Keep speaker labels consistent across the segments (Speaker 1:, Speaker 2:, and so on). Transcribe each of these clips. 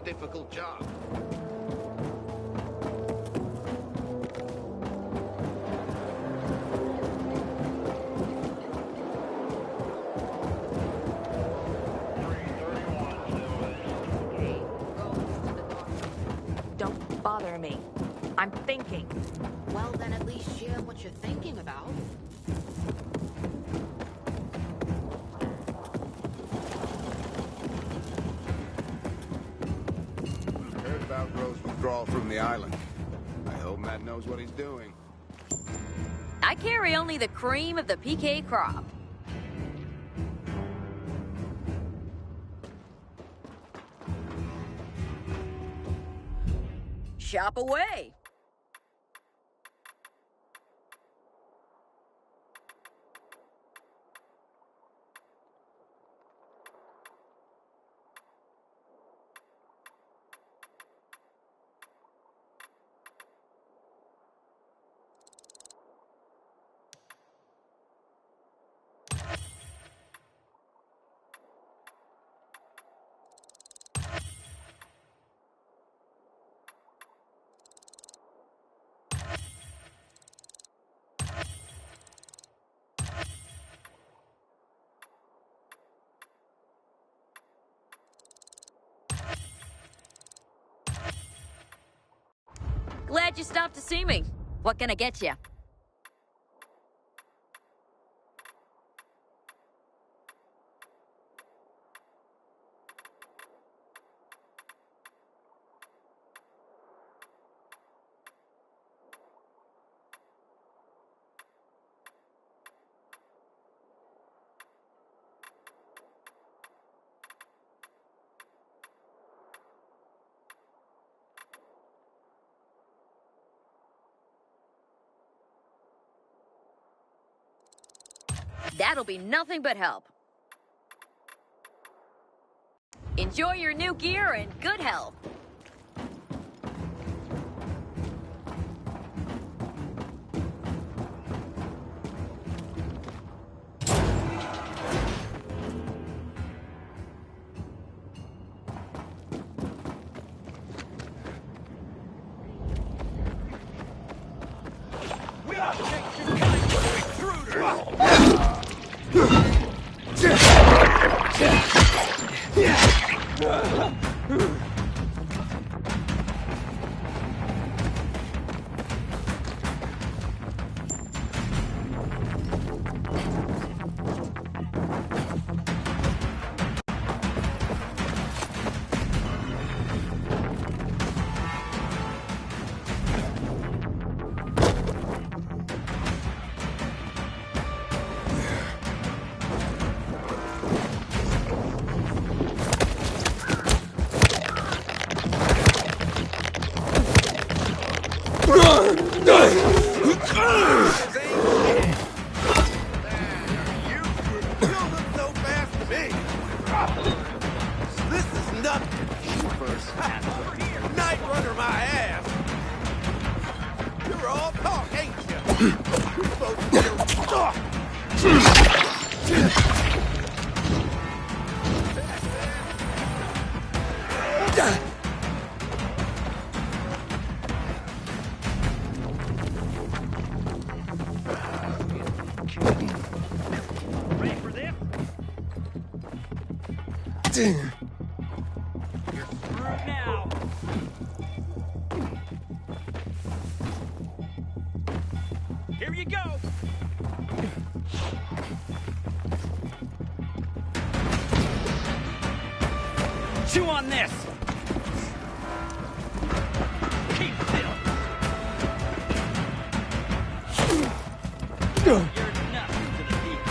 Speaker 1: difficult job.
Speaker 2: Don't bother me. I'm thinking.
Speaker 3: Well, then at least share what you're thinking about.
Speaker 1: Heard about Rose withdrawal from the island. I hope Matt knows what he's doing.
Speaker 4: I carry only the cream of the PK crop. Shop away. Glad you stopped to see me. What can I get you? That'll be nothing but help. Enjoy your new gear and good health.
Speaker 5: We are taking kind of intruders! Ready for this? You're screwed now. Here you go. Chew on this. Keep still. You're nothing to the PK.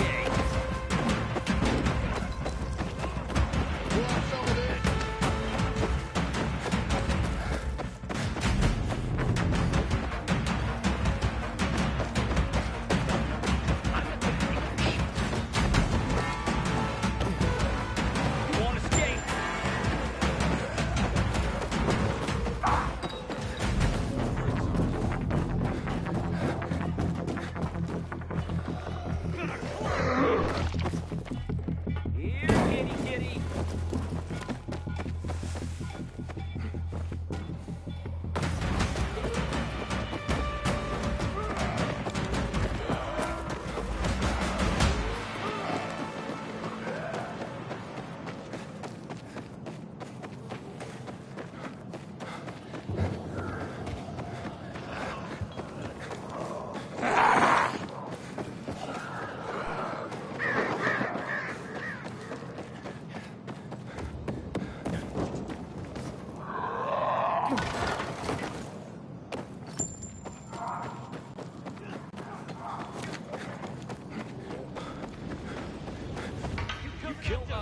Speaker 5: You won't escape.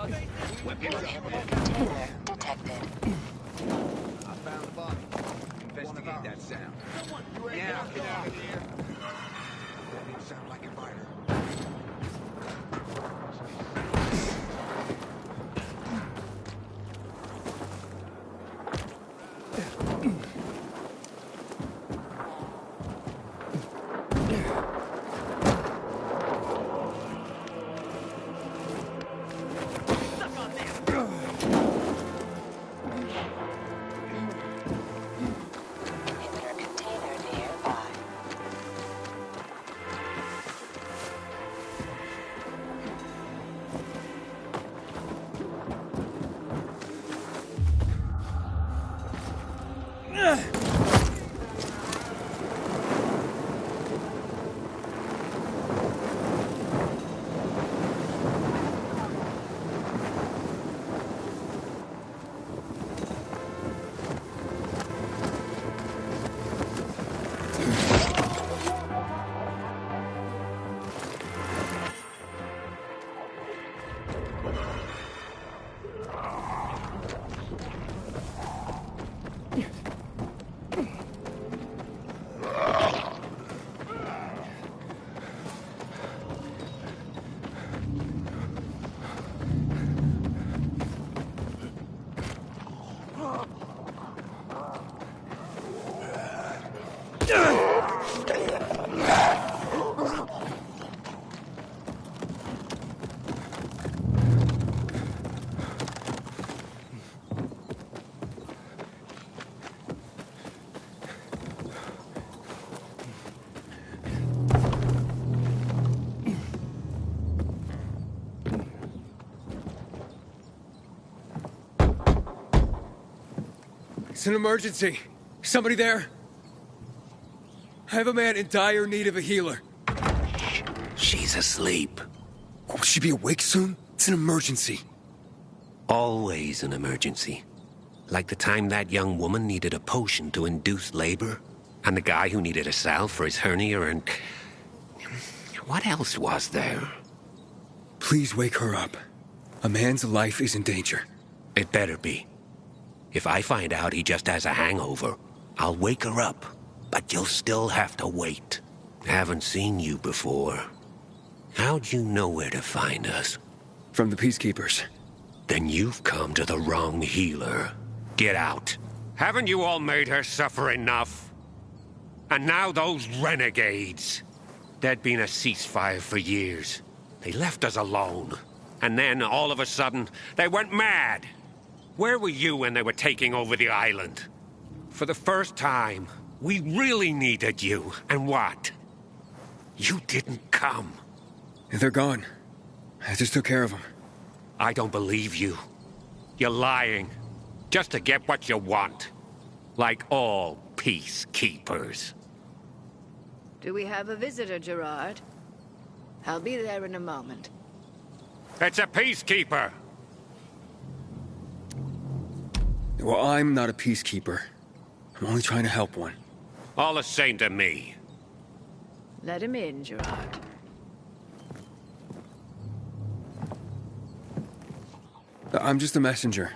Speaker 6: Container detected.
Speaker 1: I found the body. Investigate that sound. Yeah, get out of here. That didn't sound like a fighter.
Speaker 6: Inhibitor container nearby.
Speaker 7: It's an emergency. Somebody there? I have a man in dire need of a healer.
Speaker 8: She's asleep.
Speaker 7: Will she be awake soon? It's an emergency.
Speaker 8: Always an emergency. Like the time that young woman needed a potion to induce labor, and the guy who needed a salve for his hernia, and... what else was there?
Speaker 7: Please wake her up. A man's life is in danger.
Speaker 8: It better be. If I find out he just has a hangover, I'll wake her up. But you'll still have to wait. Haven't seen you before. How'd you know where to find us?
Speaker 7: From the Peacekeepers.
Speaker 8: Then you've come to the wrong healer. Get out. Haven't you all made her suffer enough? And now those renegades. There'd been a ceasefire for years. They left us alone. And then, all of a sudden, they went mad. Where were you when they were taking over the island? For the first time, we really needed you. And what? You didn't come.
Speaker 7: They're gone. I just took care of them.
Speaker 8: I don't believe you. You're lying. Just to get what you want. Like all peacekeepers.
Speaker 9: Do we have a visitor, Gerard? I'll be there in a moment.
Speaker 8: It's a peacekeeper.
Speaker 7: Well, I'm not a peacekeeper. I'm only trying to help one.
Speaker 8: All the same to me.
Speaker 9: Let him in, Gerard.
Speaker 7: I'm just a messenger.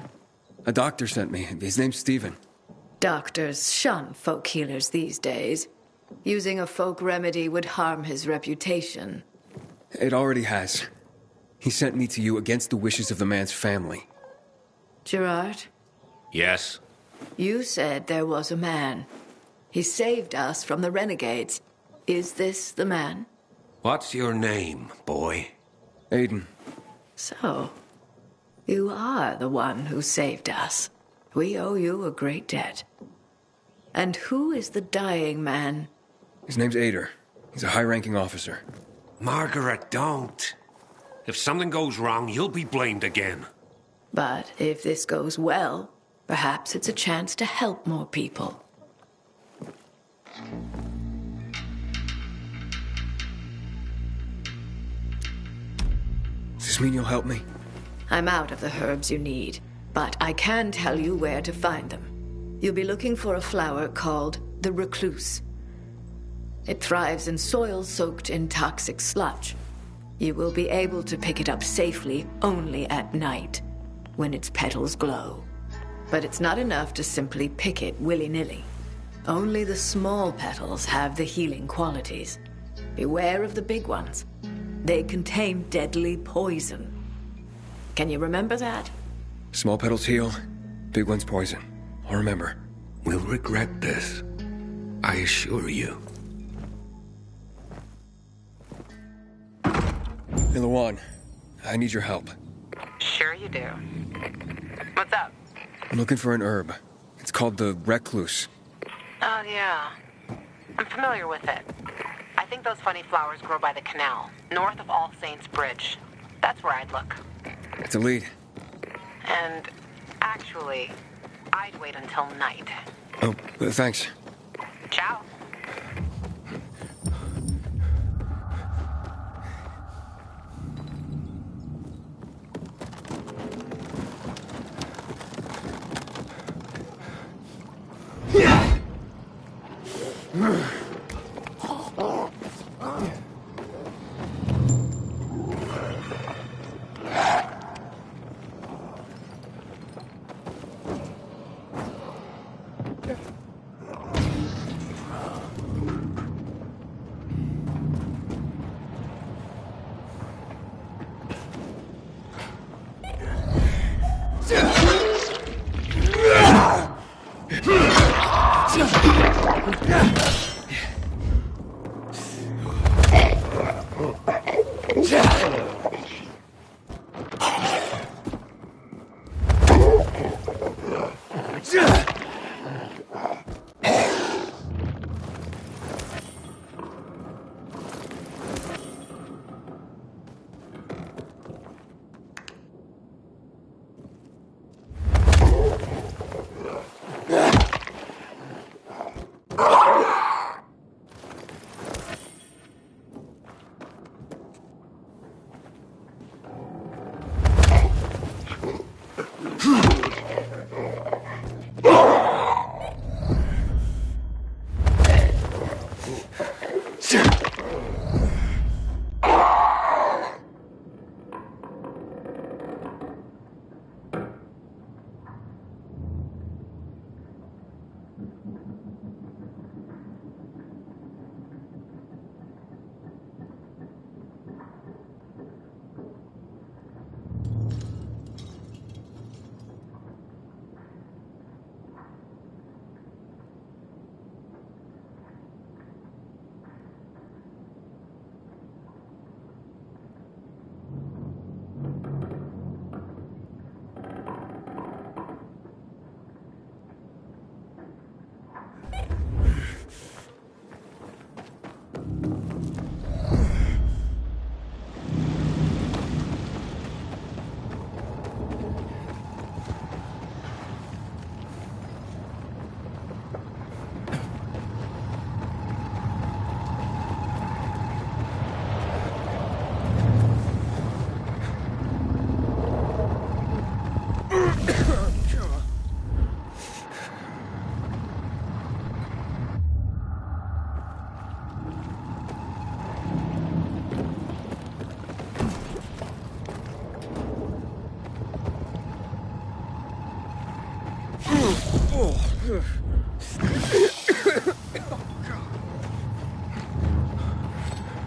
Speaker 7: A doctor sent me. His name's Stephen.
Speaker 9: Doctors shun folk healers these days. Using a folk remedy would harm his reputation.
Speaker 7: It already has. He sent me to you against the wishes of the man's family.
Speaker 9: Gerard,
Speaker 8: Yes?
Speaker 9: you said there was a man. He saved us from the renegades. Is this the man?
Speaker 8: What's your name, boy?
Speaker 7: Aiden.
Speaker 9: So, you are the one who saved us. We owe you a great debt. And who is the dying man?
Speaker 7: His name's Ader. He's a high-ranking officer.
Speaker 8: Margaret, don't. If something goes wrong, you'll be blamed again.
Speaker 9: But if this goes well, perhaps it's a chance to help more people.
Speaker 7: Does this mean you'll help me?
Speaker 9: I'm out of the herbs you need, but I can tell you where to find them. You'll be looking for a flower called the recluse. It thrives in soil soaked in toxic sludge. You will be able to pick it up safely only at night, when its petals glow. But it's not enough to simply pick it willy-nilly. Only the small petals have the healing qualities. Beware of the big ones. They contain deadly poison. Can you remember that?
Speaker 7: Small petals heal, big ones poison. I'll remember.
Speaker 8: We'll regret this. I assure you.
Speaker 7: Hey, Lawan, I need your help.
Speaker 10: Sure you do. What's up?
Speaker 7: I'm looking for an herb. It's called the recluse.
Speaker 10: Oh, yeah. I'm familiar with it. I think those funny flowers grow by the canal, north of All Saints Bridge. That's where I'd look.
Speaker 7: It's a lead.
Speaker 10: And actually, I'd wait until night.
Speaker 7: Oh, thanks.
Speaker 10: Ciao.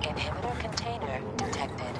Speaker 6: Inhibitor container detected.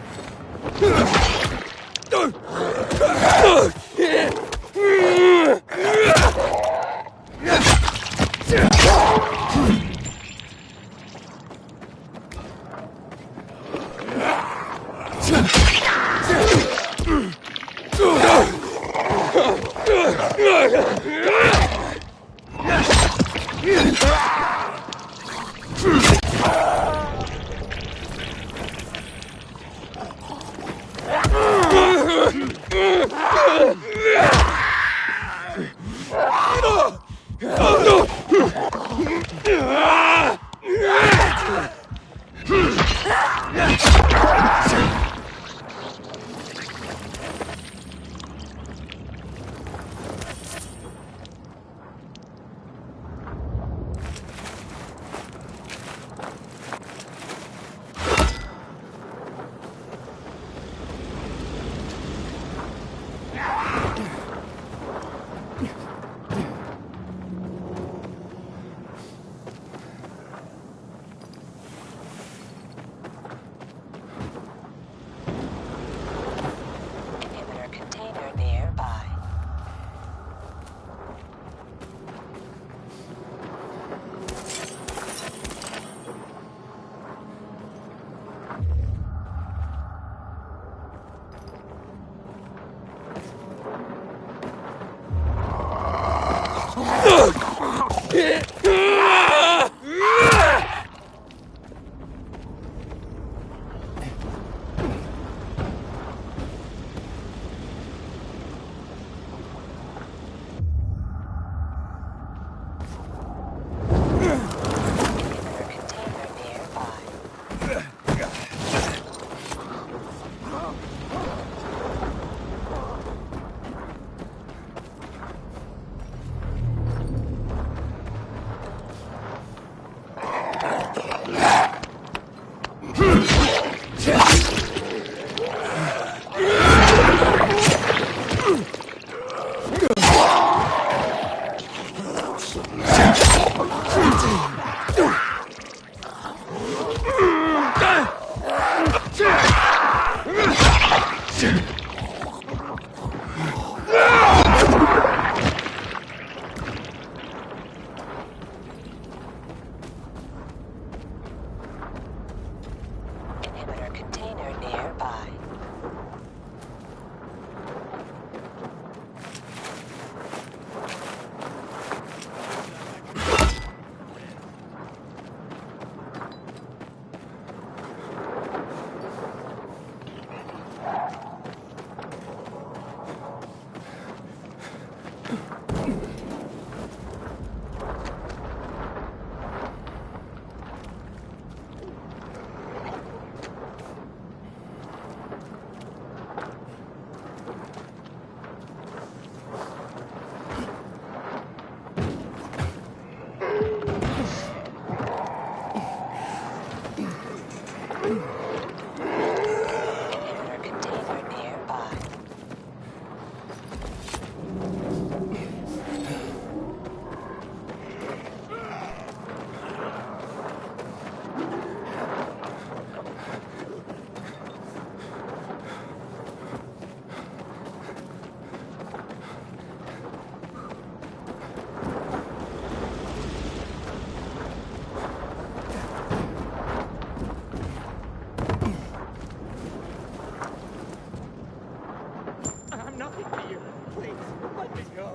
Speaker 5: Let me go.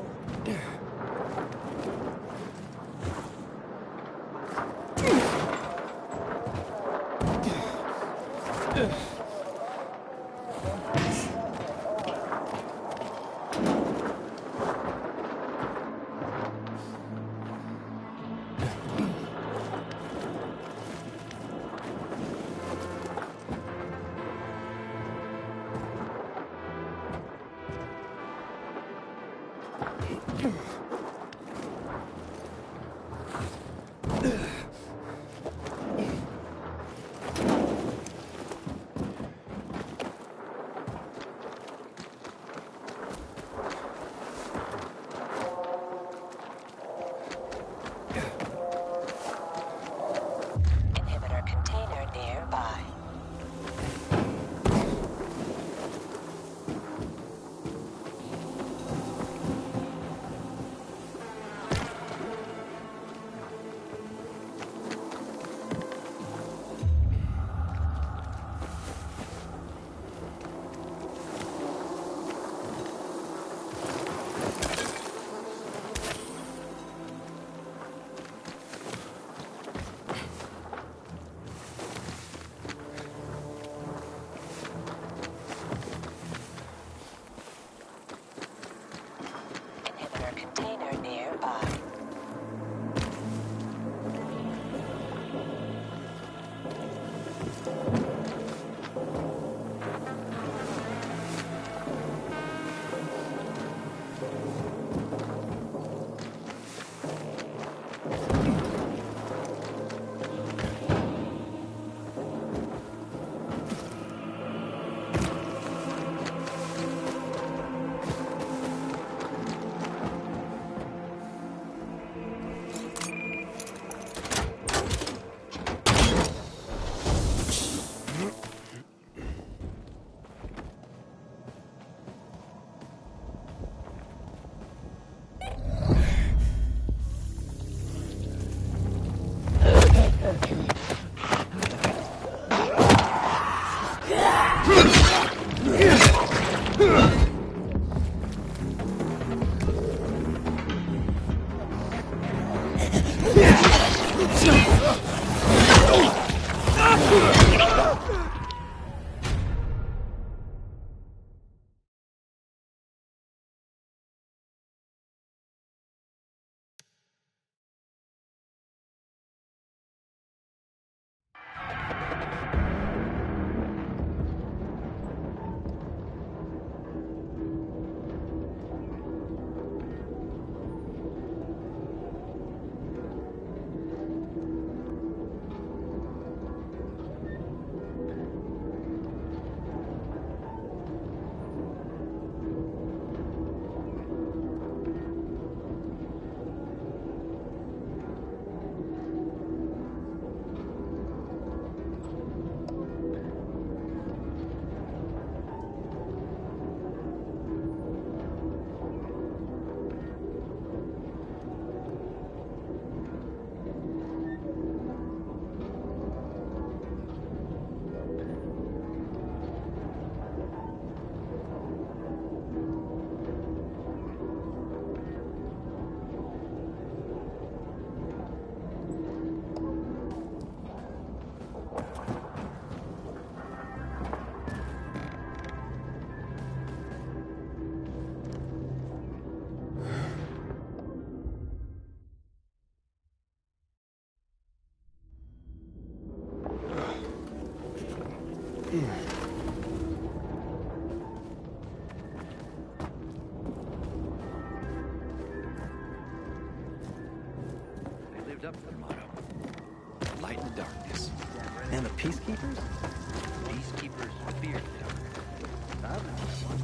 Speaker 6: Inhibitor container nearby. Inhibitor container nearby.
Speaker 5: They lived up to their motto. Light in the darkness. And the peacekeepers? Peacekeepers fear the dark. I don't know that one.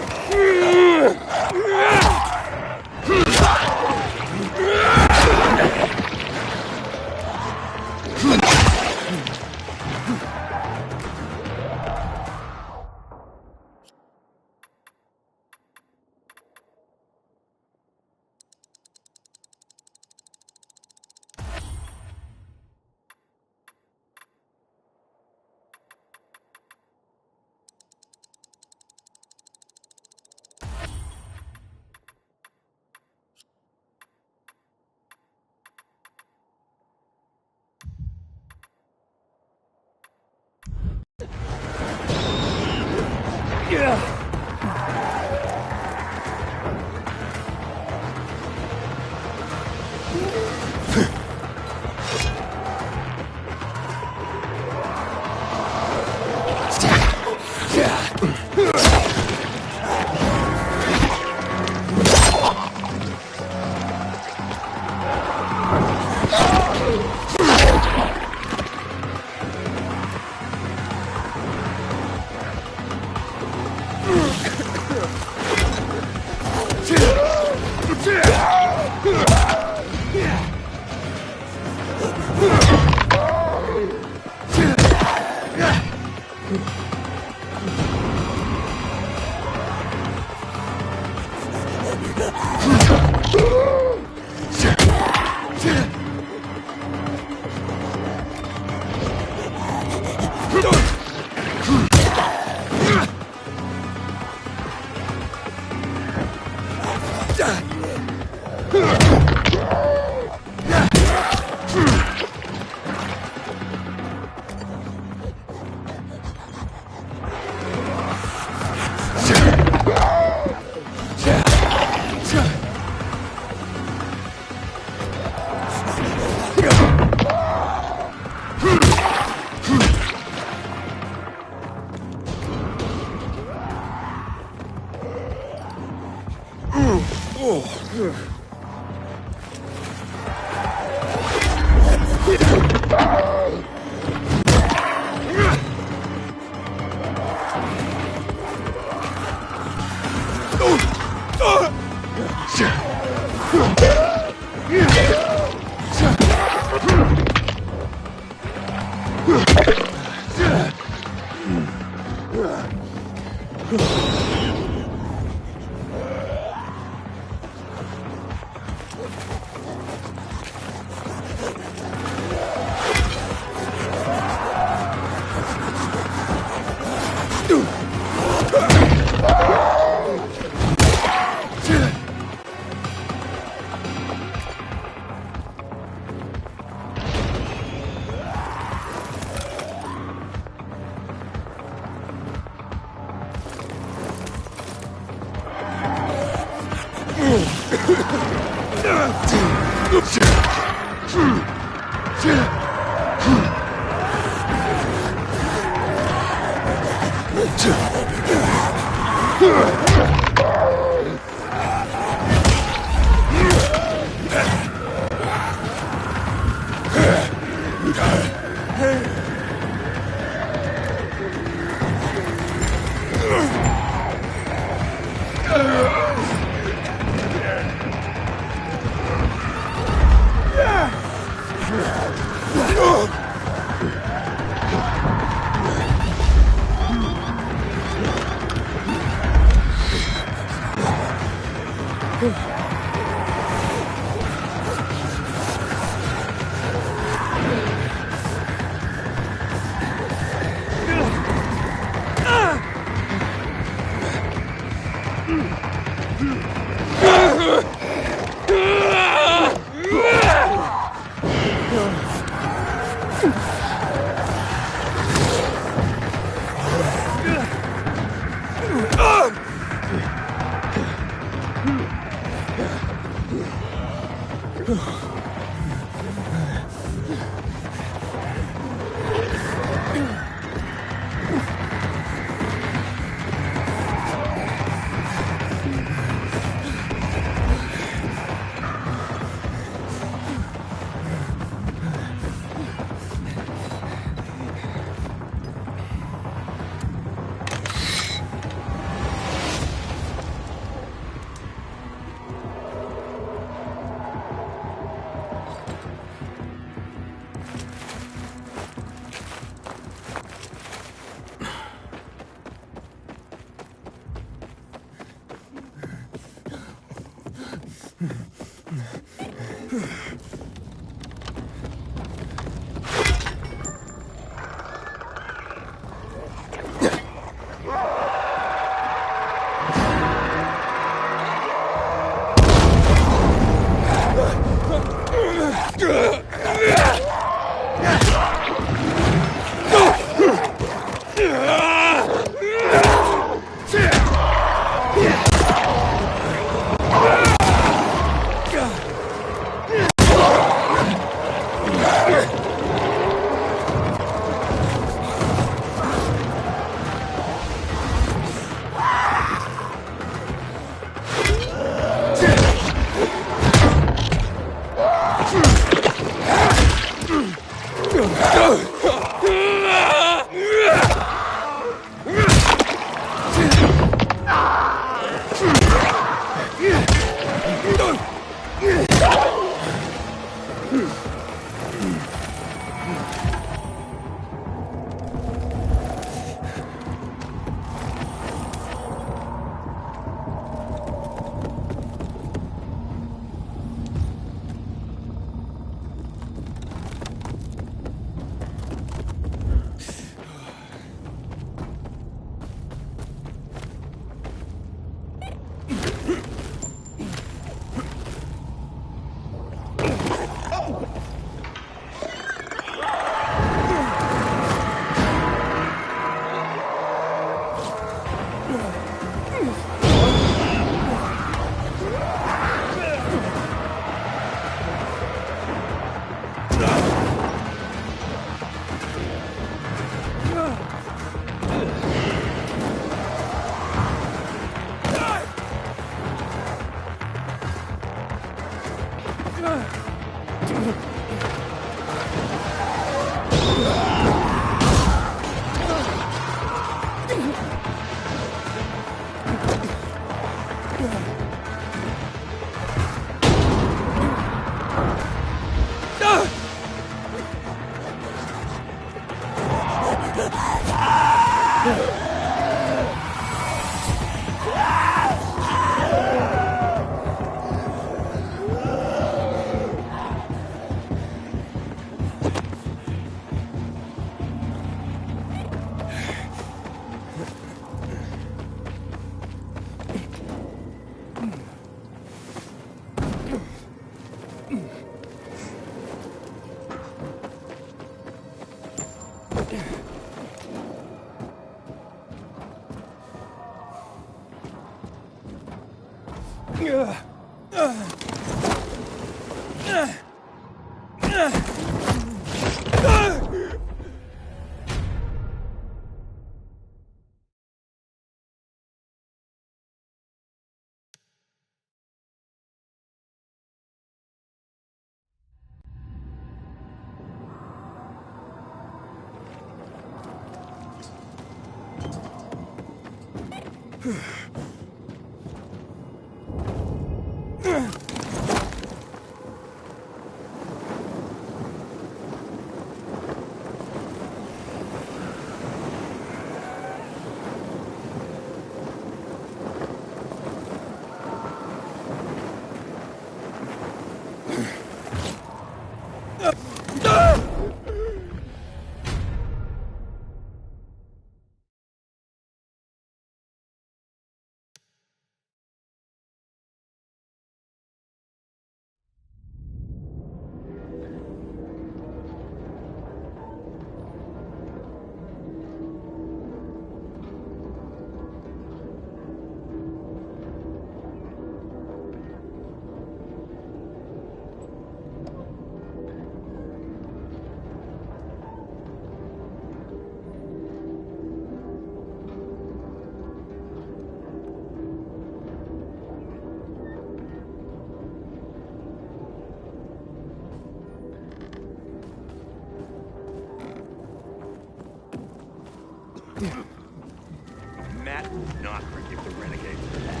Speaker 5: Matt will not forgive the renegade for that.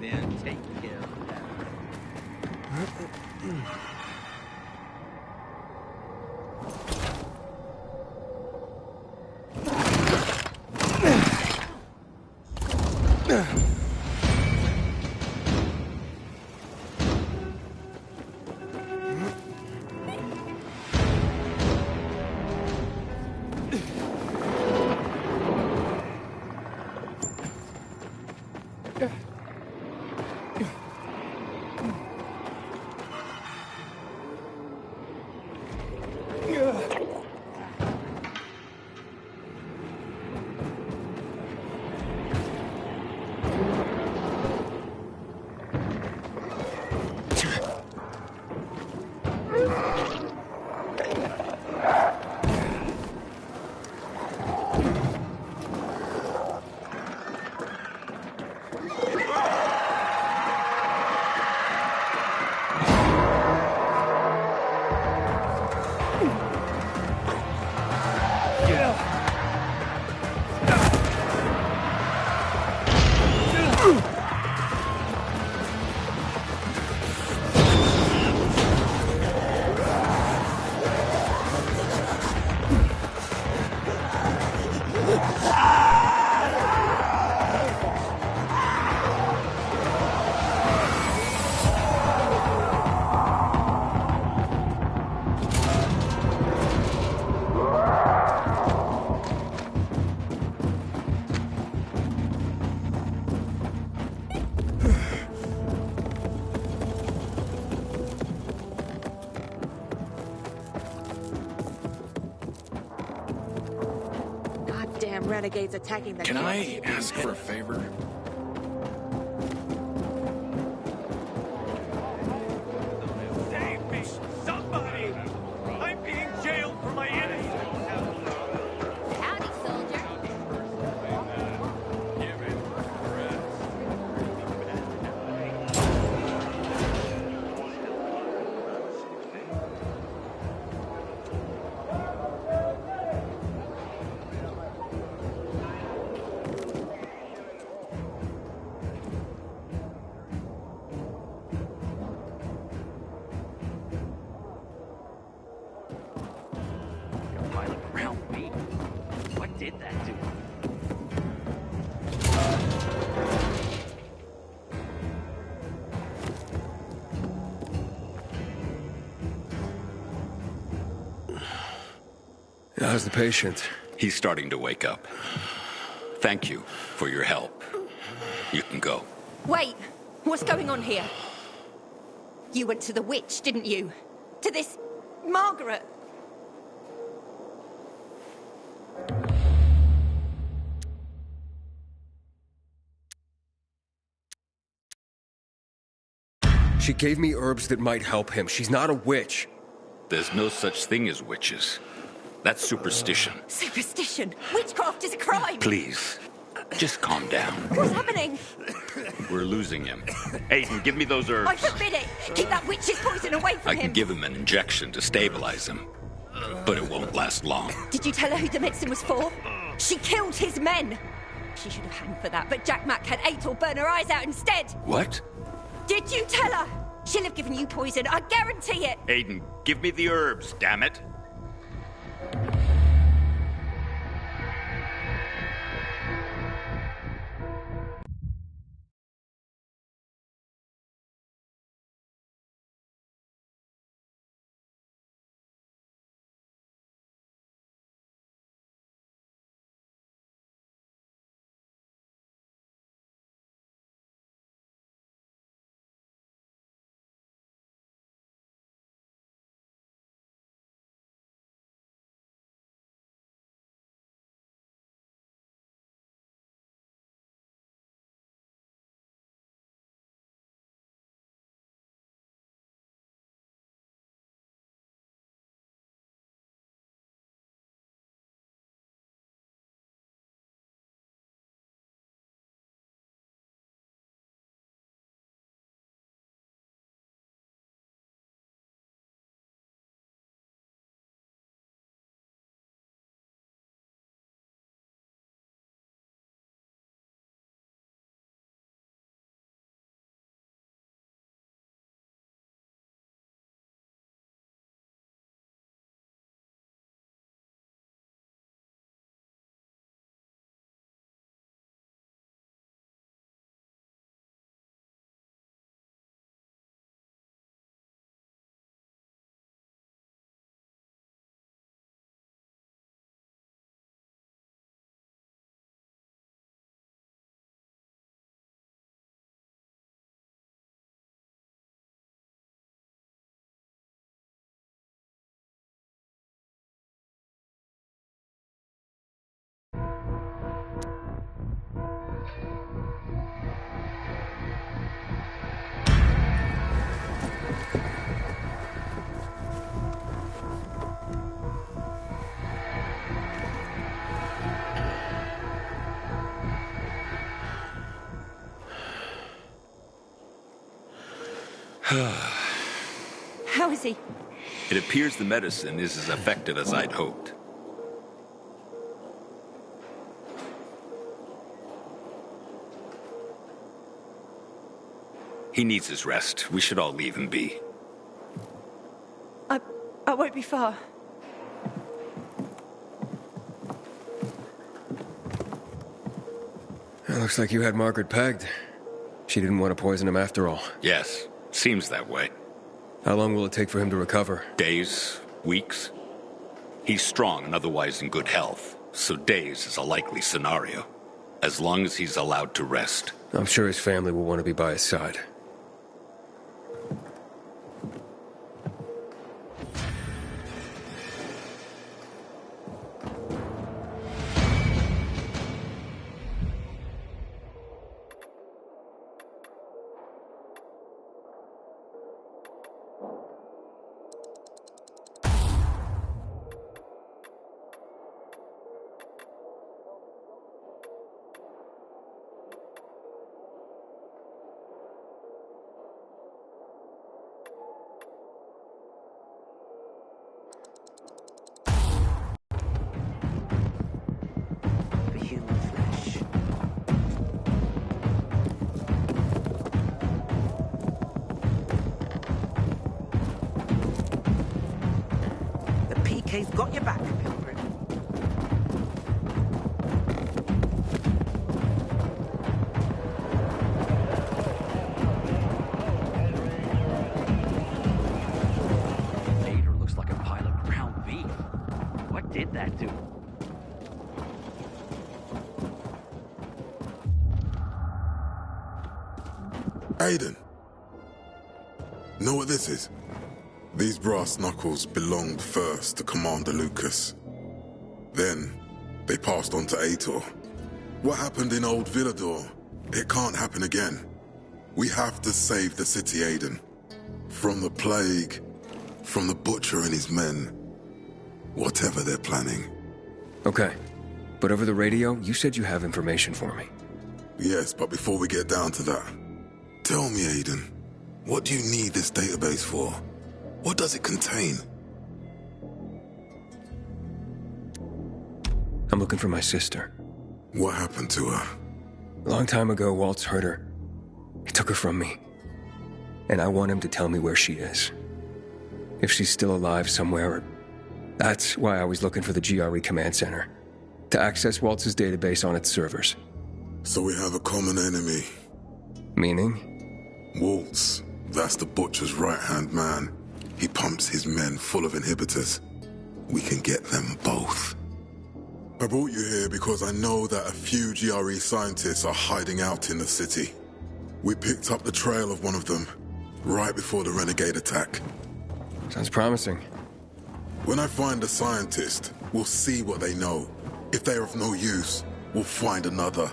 Speaker 5: Then take care of that.
Speaker 2: Goddamn renegades attacking the
Speaker 11: Can
Speaker 2: camp.
Speaker 11: I ask for a favor?
Speaker 5: Save me! Somebody! I'm being jailed for my innocence!
Speaker 4: Howdy, soldier.
Speaker 5: Pilot around me? What did that do?
Speaker 7: How's the patient?
Speaker 11: He's starting to wake up. Thank you for your help. You can go.
Speaker 12: Wait, what's going on here? You went to the witch, didn't you? To this Margaret.
Speaker 7: She gave me herbs that might help him. She's not a witch.
Speaker 11: There's no such thing as witches. That's superstition.
Speaker 12: Superstition. Witchcraft is a crime.
Speaker 11: Please, just calm down.
Speaker 12: What's happening?
Speaker 11: We're losing him. Aiden, give me those herbs.
Speaker 12: I forbid it. Keep that witch's poison away from
Speaker 11: I
Speaker 12: him.
Speaker 11: can give him an injection to stabilize him, but it won't last long.
Speaker 12: Did you tell her who the medicine was for? She killed his men. She should have hanged for that, but Jack Mack had ate or burn her eyes out instead.
Speaker 11: What?
Speaker 12: Did you tell her? She'll have given you poison, I guarantee it.
Speaker 11: Aiden, give me the herbs, damn it.
Speaker 12: How is he?
Speaker 11: It appears the medicine is as effective as I'd hoped. He needs his rest. We should all leave him be.
Speaker 12: I won't be far.
Speaker 7: It looks like you had Margaret pegged. She didn't want to poison him after all.
Speaker 11: Yes, seems that way.
Speaker 7: How long will it take for him to recover?
Speaker 11: Days, weeks. He's strong and otherwise in good health, so days is a likely scenario. As long as he's allowed to rest.
Speaker 7: I'm sure his family will want to be by his side.
Speaker 13: He's got your back, Pilgrim.
Speaker 5: Vader looks like a pile of ground beef. What did that do?
Speaker 14: Aiden. Know what this is? These brass knuckles belonged first to Commander Lucas. Then, they passed on to Aitor. What happened in Old Villador, it can't happen again. We have to save the city, Aiden. From the plague, from the Butcher and his men. Whatever they're planning.
Speaker 7: Okay. But over the radio, you said you have information for me.
Speaker 14: Yes, but before we get down to that, tell me, Aiden, what do you need this database for? What does it contain?
Speaker 7: I'm looking for my sister.
Speaker 14: What happened to her?
Speaker 7: A long time ago, Waltz hurt her. He took her from me. And I want him to tell me where she is. If she's still alive somewhere. That's why I was looking for the GRE command center. To access Waltz's database on its servers.
Speaker 14: So we have a common enemy.
Speaker 7: Meaning?
Speaker 14: Waltz. That's the Butcher's right-hand man. He pumps his men full of inhibitors. We can get them both. I brought you here because I know that a few GRE scientists are hiding out in the city. We picked up the trail of one of them, right before the renegade attack.
Speaker 7: Sounds promising.
Speaker 14: When I find a scientist, we'll see what they know. If they're of no use, we'll find another,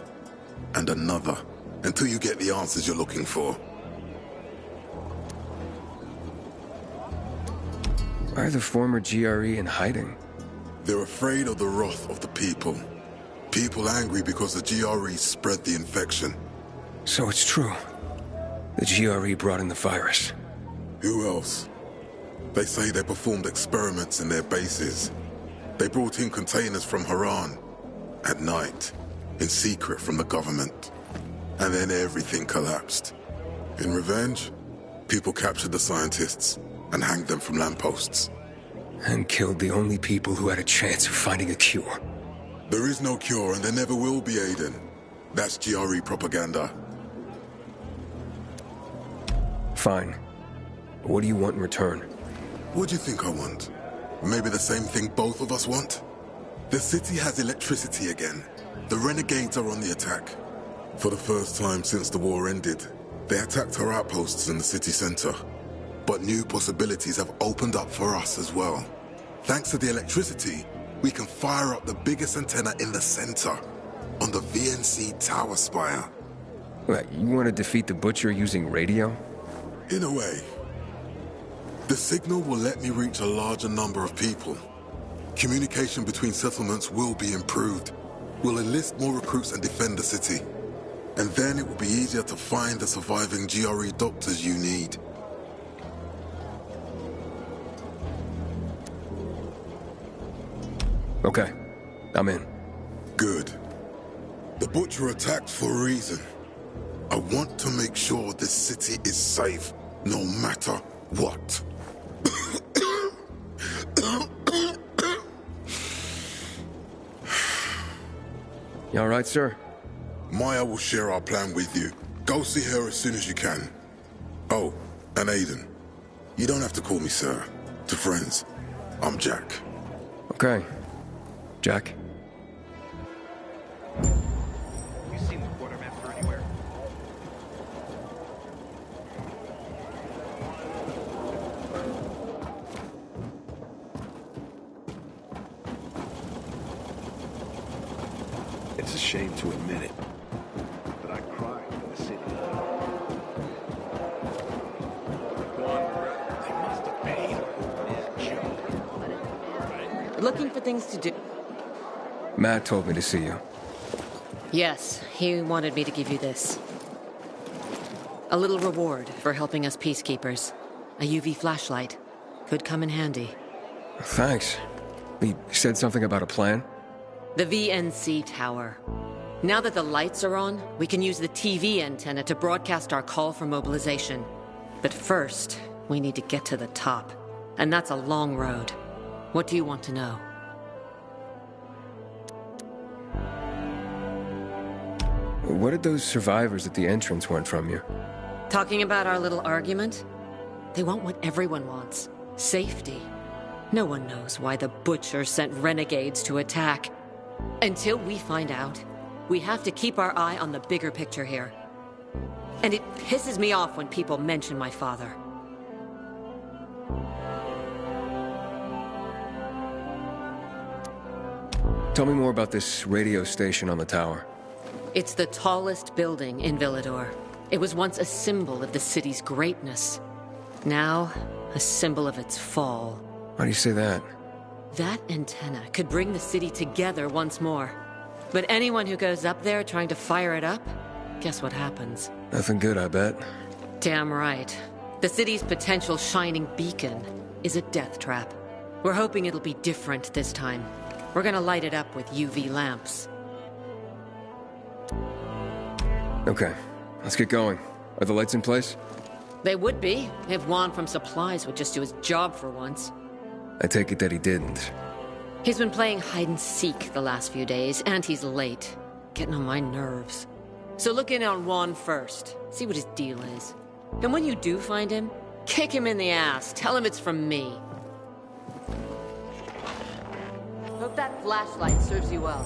Speaker 14: and another, until you get the answers you're looking for.
Speaker 7: Why are the former GRE in hiding?
Speaker 14: They're afraid of the wrath of the people. People angry because the GRE spread the infection.
Speaker 7: So it's true. The GRE brought in the virus.
Speaker 14: Who else? They say they performed experiments in their bases. They brought in containers from Haran. At night. In secret from the government. And then everything collapsed. In revenge, people captured the scientists and hanged them from lampposts.
Speaker 7: And killed the only people who had a chance of finding a cure.
Speaker 14: There is no cure, and there never will be, Aiden. That's GRE propaganda.
Speaker 7: Fine. What do you want in return?
Speaker 14: What do you think I want? Maybe the same thing both of us want? The city has electricity again. The renegades are on the attack. For the first time since the war ended, they attacked our outposts in the city center. But new possibilities have opened up for us as well. Thanks to the electricity, we can fire up the biggest antenna in the center, on the VNC tower spire.
Speaker 7: What, you want to defeat the Butcher using radio?
Speaker 14: In a way. The signal will let me reach a larger number of people. Communication between settlements will be improved. We'll enlist more recruits and defend the city. And then it will be easier to find the surviving GRE doctors you need.
Speaker 7: Okay, I'm in.
Speaker 14: Good. The Butcher attacked for a reason. I want to make sure this city is safe, no matter what.
Speaker 7: You all right, sir?
Speaker 14: Maya will share our plan with you. Go see her as soon as you can. Oh, and Aiden. You don't have to call me sir. To friends, I'm Jack.
Speaker 7: Okay. Jack?
Speaker 5: You seen the quartermaster anywhere?
Speaker 1: It's a shame to admit it, but I cried in the city. They must have paid this joke.
Speaker 2: Looking for things to do.
Speaker 7: Matt told me to see you.
Speaker 2: Yes, he wanted me to give you this. A little reward for helping us peacekeepers. A UV flashlight. Could come in handy.
Speaker 7: Thanks. He said something about a plan?
Speaker 2: The VNC tower. Now that the lights are on, we can use the TV antenna to broadcast our call for mobilization. But first, we need to get to the top. And that's a long road. What do you want to know?
Speaker 7: What did those survivors at the entrance want from you?
Speaker 2: Talking about our little argument? They want what everyone wants. Safety. No one knows why the Butcher sent renegades to attack. Until we find out, we have to keep our eye on the bigger picture here. And it pisses me off when people mention my father.
Speaker 7: Tell me more about this radio station on the tower.
Speaker 2: It's the tallest building in Villador. It was once a symbol of the city's greatness. Now, a symbol of its fall.
Speaker 7: Why do you say that?
Speaker 2: That antenna could bring the city together once more. But anyone who goes up there trying to fire it up, guess what happens?
Speaker 7: Nothing good, I bet.
Speaker 2: Damn right. The city's potential shining beacon is a death trap. We're hoping it'll be different this time. We're gonna light it up with UV lamps.
Speaker 7: Okay, let's get going. Are the lights in place?
Speaker 2: They would be, if Juan from Supplies would just do his job for once.
Speaker 7: I take it that he didn't.
Speaker 2: He's been playing hide-and-seek the last few days, and he's late. Getting on my nerves. So look in on Juan first. See what his deal is. And when you do find him, kick him in the ass. Tell him it's from me. Hope that flashlight serves you well.